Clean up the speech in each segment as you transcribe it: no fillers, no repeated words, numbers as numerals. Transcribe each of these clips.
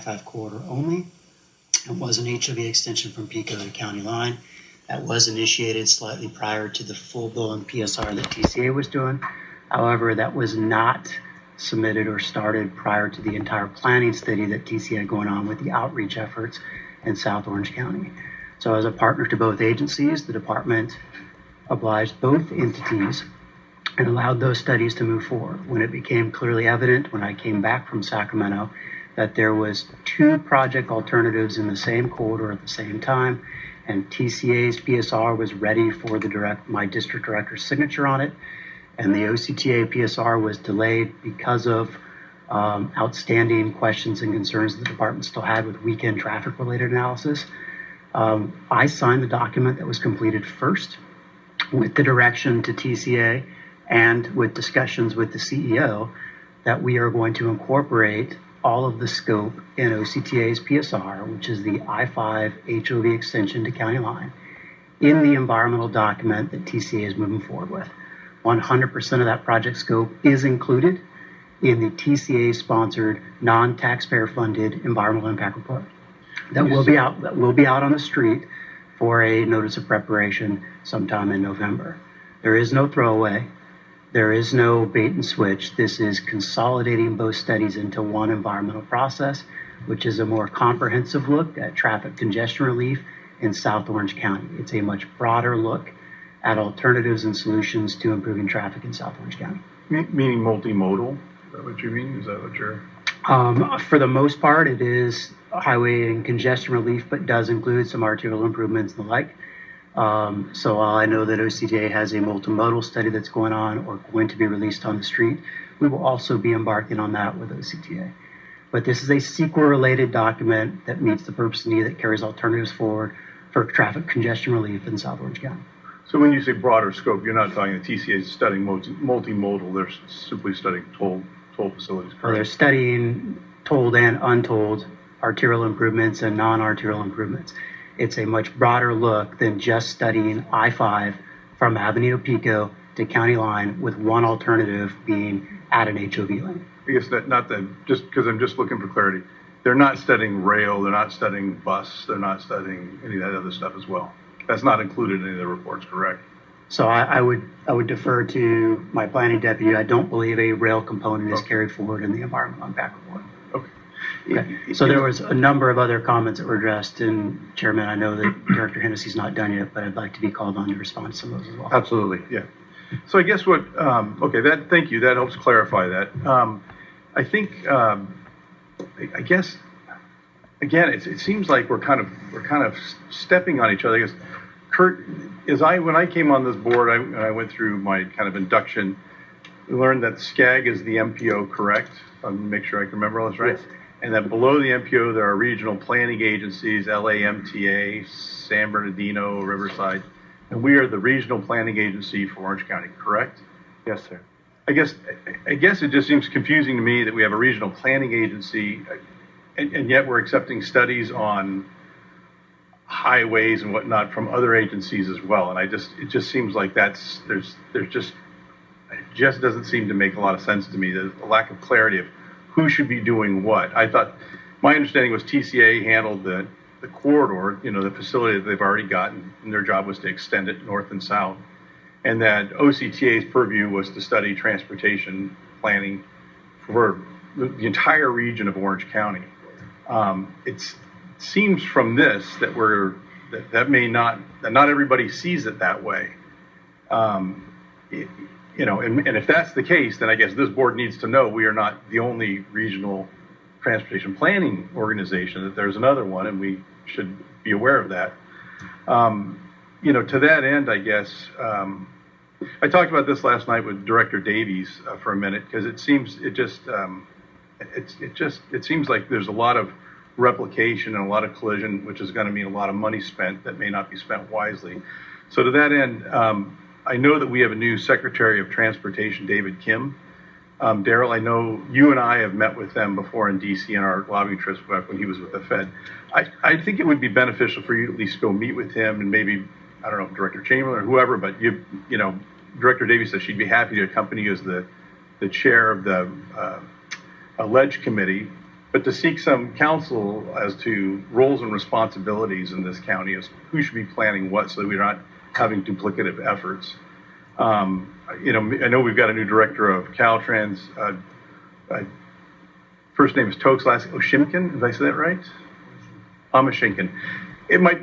I-5 corridor only. It was an HOV extension from Pico to County Line. That was initiated slightly prior to the full-blown PSR that TCA was doing. However, that was not submitted or started prior to the entire planning study that TCA had going on with the outreach efforts in South Orange County. So as a partner to both agencies, the department obliged both entities and allowed those studies to move forward. When it became clearly evident when I came back from Sacramento that there was two project alternatives in the same corridor at the same time, and TCA's PSR was ready for my district director's signature on it, and the OCTA PSR was delayed because of outstanding questions and concerns the department still had with weekend traffic-related analysis. I signed the document that was completed first with the direction to TCA and with discussions with the CEO that we are going to incorporate all of the scope in OCTA's PSR, which is the I-5 HOV extension to County Line, in the environmental document that TCA is moving forward with. 100% of that project scope is included in the TCA-sponsored, non-taxpayer funded environmental impact report. That will be out on the street for a notice of preparation sometime in November. There is no throwaway. There is no bait and switch. This is consolidating both studies into one environmental process, which is a more comprehensive look at traffic congestion relief in South Orange County. It's a much broader look at alternatives and solutions to improving traffic in South Orange County. Meaning multimodal? Is that what you mean? Is that what you're... For the most part, it is highway and congestion relief, but does include some arterial improvements and the like. So while I know that OCTA has a multimodal study that's going on or going to be released on the street, we will also be embarking on that with OCTA. But this is a CEQA-related document that meets the purpose and need, that carries alternatives forward for traffic congestion relief in South Orange County. So when you say broader scope, you're not talking the TCA is studying multimodal, they're simply studying toll facilities, correct? Well, they're studying tolled and untolled arterial improvements and non-arterial improvements. It's a much broader look than just studying I-5 from Avenida Pico to County Line, with one alternative being at an HOV lane. I guess just because I'm just looking for clarity, they're not studying rail, they're not studying bus, they're not studying any of that other stuff as well. That's not included in any of the reports, correct? So I would defer to my planning deputy. I don't believe a rail component is carried forward in the environmental impact report. Okay. So there was a number of other comments that were addressed, and Chairman, I know that Director Hennessy's not done yet, but I'd like to be called on to respond to some of those as well. Absolutely, yeah. So I guess thank you, that helps clarify that. I think, I guess, again, it seems like we're kind of stepping on each other. I guess, Kurt, when I came on this board, I went through my kind of induction, we learned that SCAG is the MPO, correct? Make sure I can remember all this right. Yes. And that below the MPO, there are regional planning agencies, LAMTA, San Bernardino, Riverside, and we are the regional planning agency for Orange County, correct? Yes, sir. I guess it just seems confusing to me that we have a regional planning agency, and yet we're accepting studies on highways and whatnot from other agencies as well. And it just seems like it just doesn't seem to make a lot of sense to me. There's a lack of clarity of who should be doing what. I thought, my understanding was TCA handled the corridor, the facility that they've already gotten, and their job was to extend it north and south. And that OCTA's purview was to study transportation planning for the entire region of Orange County. It seems from this that that not everybody sees it that way. And if that's the case, then I guess this board needs to know we are not the only regional transportation planning organization, that there's another one, and we should be aware of that. To that end, I guess, I talked about this last night with Director Davies for a minute, because it seems like there's a lot of replication and a lot of collision, which is going to mean a lot of money spent that may not be spent wisely. So to that end, I know that we have a new Secretary of Transportation, David Kim. Daryl, I know you and I have met with them before in DC in our lobbying trips back when he was with the Fed. I think it would be beneficial for you to at least go meet with him, and maybe, I don't know, Director Chamberlain or whoever, but Director Davies said she'd be happy to accompany you as the chair of the Ledge Committee. but to seek some counsel as to roles and responsibilities in this county, as who should be planning what, so that we're not having duplicative efforts. You know, I know we've got a new director of Caltrans. First name is Tokes, last Oshimkin. Did I say that right? Amashinkin.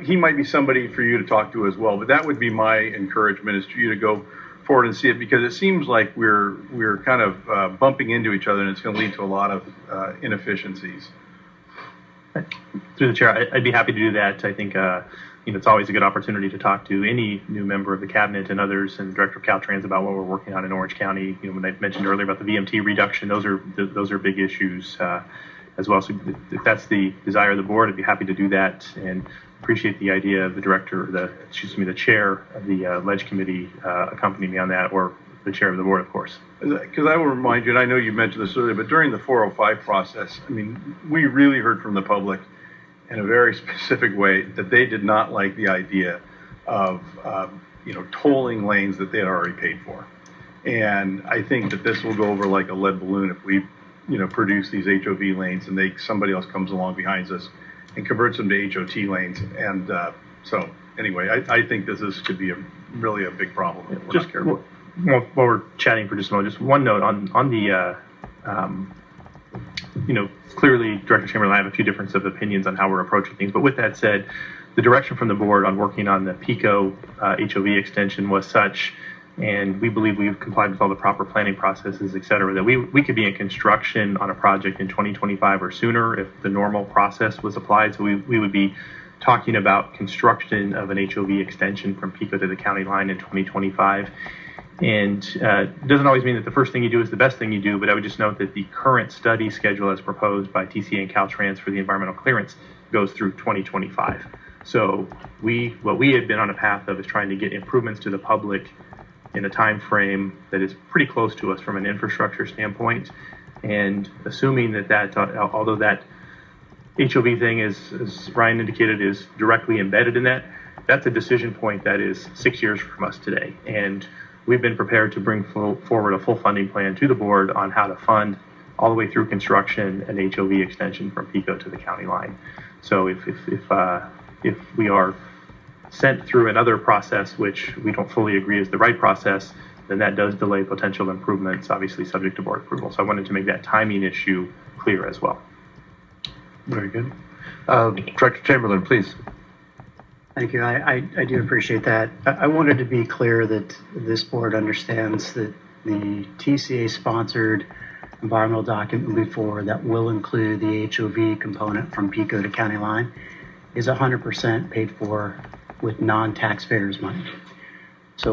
He might be somebody for you to talk to as well. But that would be my encouragement, is for you to go forward and see it, because it seems like we're kind of bumping into each other, and it's going to lead to a lot of inefficiencies. Through the chair, I'd be happy to do that. I think you know, it's always a good opportunity to talk to any new member of the cabinet and others, and Director of Caltrans, about what we're working on in Orange County. You know, when I mentioned earlier about the VMT reduction, those are big issues as well. So if that's the desire of the board, I'd be happy to do that, and appreciate the idea of the the chair of the Ledge Committee accompanying me on that, or the chair of the board, of course. Because I will remind you, and I know you mentioned this earlier, but during the 405 process, I mean, we really heard from the public in a very specific way that they did not like the idea of you know, tolling lanes that they had already paid for. And I think that this will go over like a lead balloon if we, you know, produce these HOV lanes and somebody else comes along behind us and converts them to HOT lanes. And so anyway, I think could be really a big problem if we're not careful. While we're chatting for just a moment, just one note on the you know, clearly Director Chamberlain and I have a few differences of opinions on how we're approaching things. But with that said, the direction from the board on working on the PICO HOV extension was such, and we believe we've complied with all the proper planning processes, et cetera, that we could be in construction on a project in 2025 or sooner if the normal process was applied. So we would be talking about construction of an HOV extension from PICO to the county line in 2025. And it doesn't always mean that the first thing you do is the best thing you do, but I would just note that the current study schedule as proposed by TCA and Caltrans for the environmental clearance goes through 2025. So what we had been on a path of is trying to get improvements to the public in a time frame that is pretty close to us from an infrastructure standpoint. And assuming that although that HOV thing is, as Ryan indicated, is directly embedded in that, that's a decision point that is 6 years from us today. And we've been prepared to bring forward a full funding plan to the board on how to fund all the way through construction an HOV extension from PICO to the county line. So if we are sent through another process, which we don't fully agree is the right process, then that does delay potential improvements, obviously subject to board approval. So I wanted to make that timing issue clear as well. Very good. Director Chamberlain, please. Thank you. I do appreciate that. I wanted to be clear that this board understands that the TCA-sponsored environmental document moving forward that will include the HOV component from PICO to county line is 100% paid for with non-taxpayers' money.